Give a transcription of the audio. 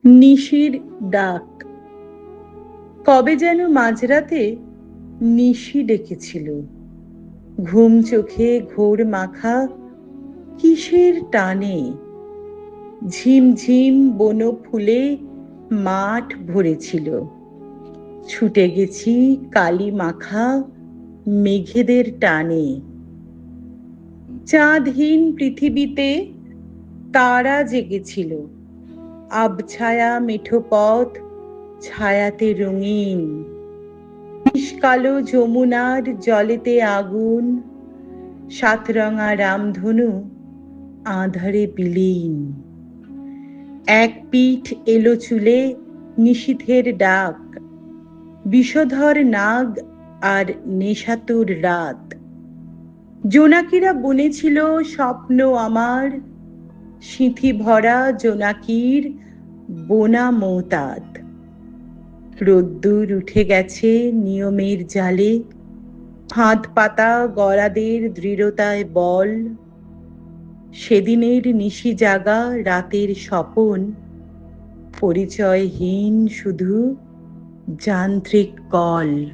নিশির ডাক। কবে যেন মাঝরাতে নিশি ডেকেছিল। ঘুম চোখে ঘোর মাখা কিসের টানে। ঝিমঝিম বন ফুলে মাঠ ভরেছিল। ছুটে গেছি কালি মাখা মেঘেদের টানে। চাঁদহীন পৃথিবীতে তারা জেগেছিল। আবছায়া মেঠো পথ ছায়াতে রঙিন। কালো যমুনার জলেতে আগুন, সাতরঙা রামধনু আঁধারে বিলীন। এক পিঠ এলো চুলে নিশীথের ডাক, বিষধর নাগ আর নেশাতুর রাত। জোনাকিরা বুনেছিল স্বপ্ন আমার, সিঁথি ভরা জোনাকির বোনা মৌতাত। রোদ্দুর উঠে গেছে নিয়মের জালে, ফাঁদ পাতা গরাদের দৃঢ়তায় বল। সেদিনের নিশি জাগা রাতের স্বপন, পরিচয়হীন শুধু যান্ত্রিক কল।